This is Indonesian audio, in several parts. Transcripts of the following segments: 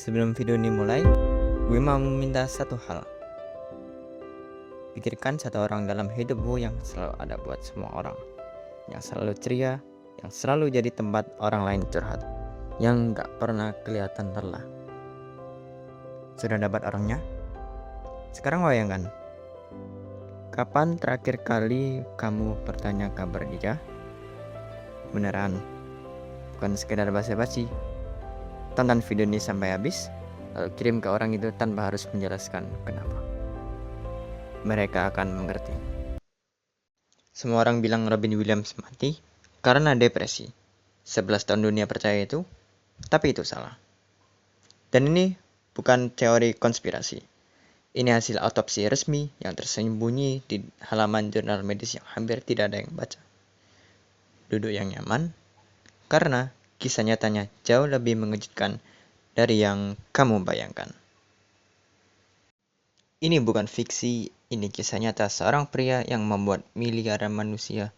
Sebelum video ini mulai, gue mau meminta satu hal. Pikirkan satu orang dalam hidupmu yang selalu ada buat semua orang, yang selalu ceria, yang selalu jadi tempat orang lain curhat, yang gak pernah kelihatan lelah. Sudah dapat orangnya? Sekarang bayangkan, kapan terakhir kali kamu bertanya kabar dia? Beneran, bukan sekedar basa-basi. Tonton video ini sampai habis, lalu kirim ke orang itu tanpa harus menjelaskan kenapa. Mereka akan mengerti. Semua orang bilang Robin Williams mati karena depresi. 11 tahun dunia percaya itu, tapi itu salah. Dan ini bukan teori konspirasi. Ini hasil autopsi resmi yang tersembunyi di halaman jurnal medis yang hampir tidak ada yang baca. Duduk yang nyaman, karena kisah nyatanya jauh lebih mengejutkan dari yang kamu bayangkan. Ini bukan fiksi, ini kisah nyata seorang pria yang membuat miliaran manusia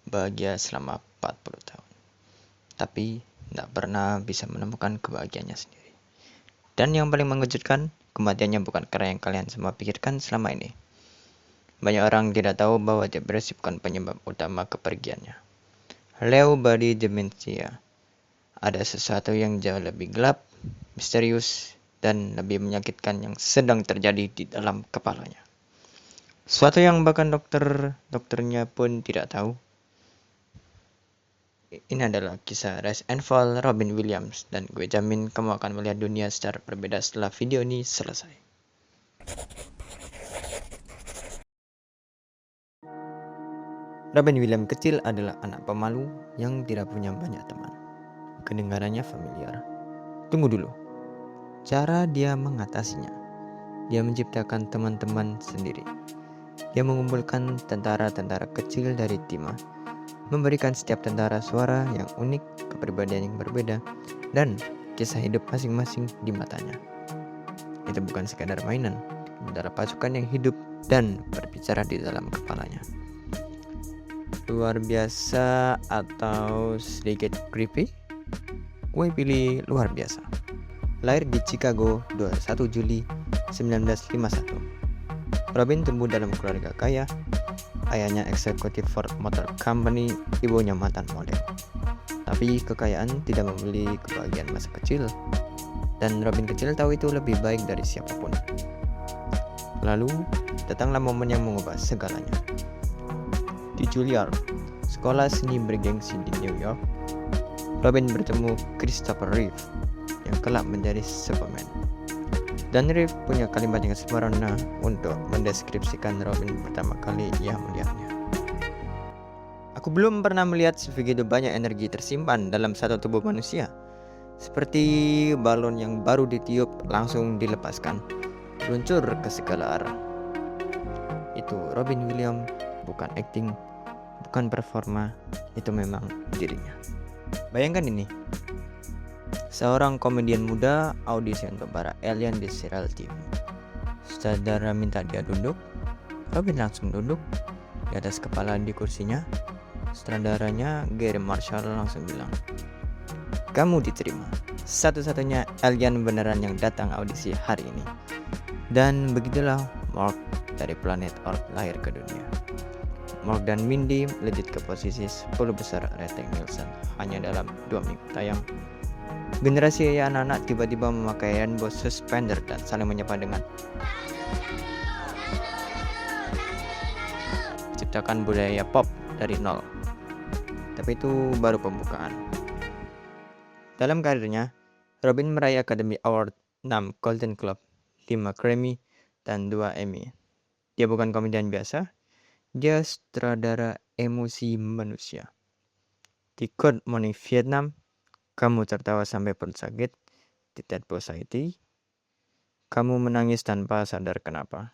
bahagia selama 40 tahun. Tapi tidak pernah bisa menemukan kebahagiaannya sendiri. Dan yang paling mengejutkan, kematiannya bukan karena yang kalian semua pikirkan selama ini. Banyak orang tidak tahu bahwa depresi bukan penyebab utama kepergiannya. Lewy body dementia. Ada sesuatu yang jauh lebih gelap, misterius, dan lebih menyakitkan yang sedang terjadi di dalam kepalanya. Suatu yang bahkan dokternya pun tidak tahu. Ini adalah kisah Rise and Fall Robin Williams, dan gue jamin kamu akan melihat dunia secara berbeda setelah video ini selesai. Robin Williams kecil adalah anak pemalu yang tidak punya banyak teman. Kedengarannya familiar. Tunggu dulu. Cara dia mengatasinya. Dia menciptakan teman-teman sendiri. Dia mengumpulkan tentara-tentara kecil dari timah, memberikan setiap tentara suara yang unik, kepribadian yang berbeda, dan kisah hidup masing-masing di matanya. Itu bukan sekadar mainan, tentara pasukan yang hidup dan berbicara di dalam kepalanya. Luar biasa atau sedikit creepy? Gue pilih luar biasa. Lahir di Chicago 21 Juli 1951. Robin tumbuh dalam keluarga kaya. Ayahnya eksekutif Ford Motor Company, ibunya mantan model. Tapi kekayaan tidak membeli kebahagiaan masa kecil. Dan Robin kecil tahu itu lebih baik dari siapapun. Lalu, datanglah momen yang mengubah segalanya. Di Juilliard, sekolah seni bergengsi di New York, Robin bertemu Christopher Reeve yang kelak menjadi Superman. Dan Reeve punya kalimat yang sempurna untuk mendeskripsikan Robin pertama kali ia melihatnya. Aku belum pernah melihat sebegitu banyak energi tersimpan dalam satu tubuh manusia. Seperti balon yang baru ditiup langsung dilepaskan, meluncur ke segala arah. Itu Robin Williams, bukan acting, bukan performa, itu memang dirinya. Bayangkan ini, seorang komedian muda audisi untuk para alien di serial TV. Sutradara minta dia duduk, Robin langsung duduk di atas kepala di kursinya. Sutradaranya Gary Marshall langsung bilang, "Kamu diterima, satu-satunya alien beneran yang datang audisi hari ini." Dan begitulah Mark dari planet Earth lahir ke dunia. Mark dan Mindy melejit ke posisi 10 besar rating Nielsen hanya dalam 2 minggu tayang. Generasi anak-anak tiba-tiba memakai rainbow suspender dan saling menyapa dengan ciptakan budaya pop dari nol. Tapi itu baru pembukaan. Dalam karirnya, Robin meraih Academy Award 6 Golden Globe, 5 Grammy, dan 2 Emmy. Dia bukan komedian biasa, dia sutradara emosi manusia. Di Good Morning Vietnam, kamu tertawa sampai perut sakit. Di Dead Society, kamu menangis tanpa sadar kenapa.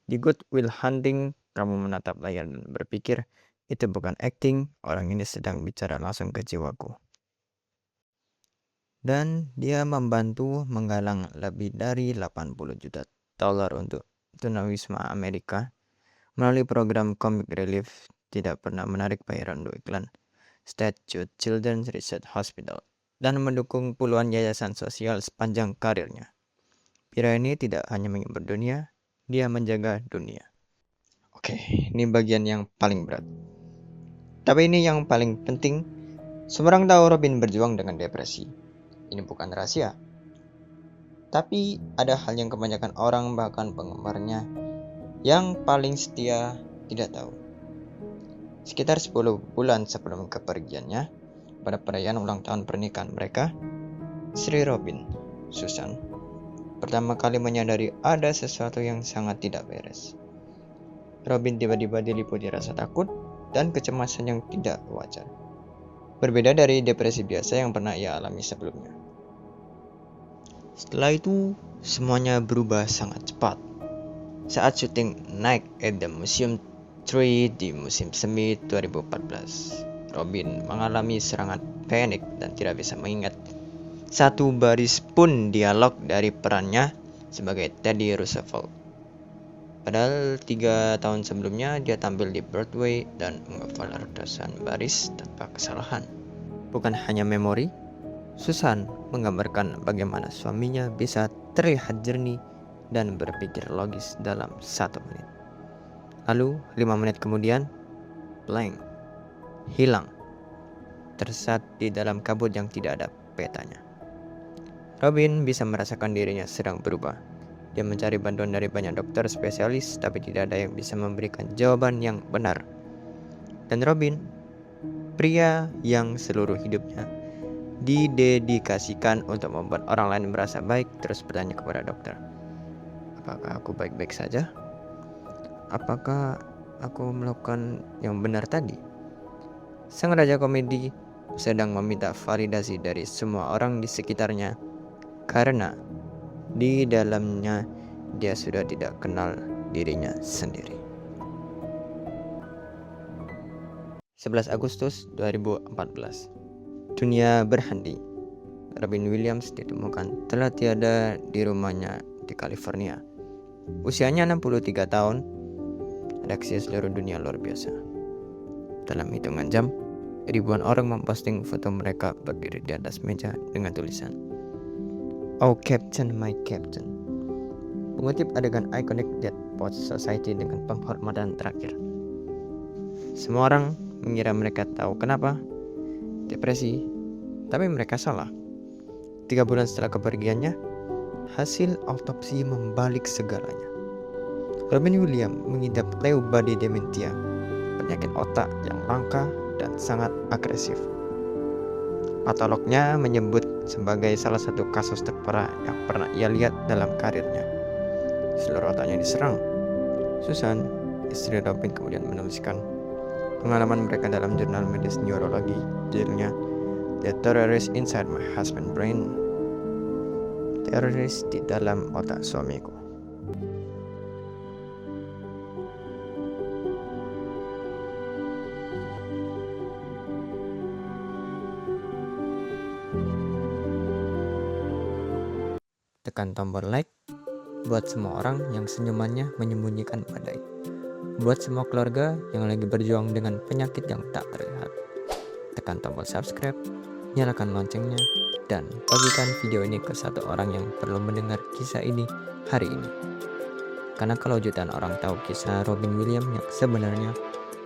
Di Good Will Hunting, kamu menatap layar dan berpikir, itu bukan acting, orang ini sedang bicara langsung ke jiwaku. Dan dia membantu menggalang lebih dari 80 juta dolar untuk tunawisma Amerika melalui program Comic Relief. Tidak pernah menarik bayaran untuk iklan. Statue Children's Research Hospital, dan mendukung puluhan yayasan sosial sepanjang karirnya. Pria ini tidak hanya menghibur dunia, dia menjaga dunia. Oke, ini bagian yang paling berat. Tapi ini yang paling penting. Semua orang tahu Robin berjuang dengan depresi. Ini bukan rahasia. Tapi ada hal yang kebanyakan orang, bahkan penggemarnya yang paling setia, tidak tahu. Sekitar 10 bulan sebelum kepergiannya, pada perayaan ulang tahun pernikahan mereka, Sri Robin, Susan, pertama kali menyadari ada sesuatu yang sangat tidak beres. Robin tiba-tiba diliputi rasa takut dan kecemasan yang tidak wajar. Berbeda dari depresi biasa yang pernah ia alami sebelumnya. Setelah itu, semuanya berubah sangat cepat. Saat syuting Night at the Museum 3 di musim semi 2014, Robin mengalami serangan panik dan tidak bisa mengingat satu baris pun dialog dari perannya sebagai Teddy Roosevelt. Padahal 3 tahun sebelumnya dia tampil di Broadway dan menghafal ratusan baris tanpa kesalahan. Bukan hanya memori, Susan menggambarkan bagaimana suaminya bisa terlihat jernih dan berpikir logis dalam 1 menit. Lalu 5 menit kemudian, blank, hilang, tersesat di dalam kabut yang tidak ada petanya. Robin bisa merasakan dirinya sedang berubah. Dia mencari bantuan dari banyak dokter spesialis, tapi tidak ada yang bisa memberikan jawaban yang benar. Dan Robin, pria yang seluruh hidupnya didedikasikan untuk membuat orang lain merasa baik, terus bertanya kepada dokter, apakah aku baik-baik saja? Apakah aku melakukan yang benar tadi? Sang raja komedi sedang meminta validasi dari semua orang di sekitarnya, karena di dalamnya dia sudah tidak kenal dirinya sendiri. 11 Agustus 2014. Dunia berhenti. Robin Williams ditemukan telah tiada di rumahnya di California. Usianya 63 tahun. Reaksi seluruh dunia luar biasa. Dalam hitungan jam, ribuan orang memposting foto mereka berdiri di atas meja dengan tulisan, "Oh Captain, my Captain." Mengutip adegan ikonik Dead Poets Society dengan penghormatan terakhir. Semua orang mengira mereka tahu kenapa depresi, tapi mereka salah. 3 bulan setelah kepergiannya, hasil autopsi membalik segalanya. Robin Williams mengidap Lewy body dementia, penyakit otak yang langka dan sangat agresif. Patolognya menyebut sebagai salah satu kasus terparah yang pernah ia lihat dalam karirnya. Seluruh otaknya diserang. Susan, istri Robin, kemudian menuliskan pengalaman mereka dalam jurnal medis neurologi, judulnya The Terrorist Inside My Husband's Brain. Teroris di dalam otak suamiku. Tekan tombol like buat semua orang yang senyumannya menyembunyikan badai. Buat semua keluarga yang lagi berjuang dengan penyakit yang tak terlihat. Tekan tombol subscribe, nyalakan loncengnya, dan bagikan video ini ke satu orang yang perlu mendengar kisah ini hari ini. Karena kalau jutaan orang tahu kisah Robin Williams yang sebenarnya,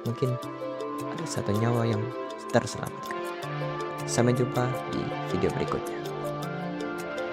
mungkin ada satu nyawa yang terselamatkan. Sampai jumpa di video berikutnya.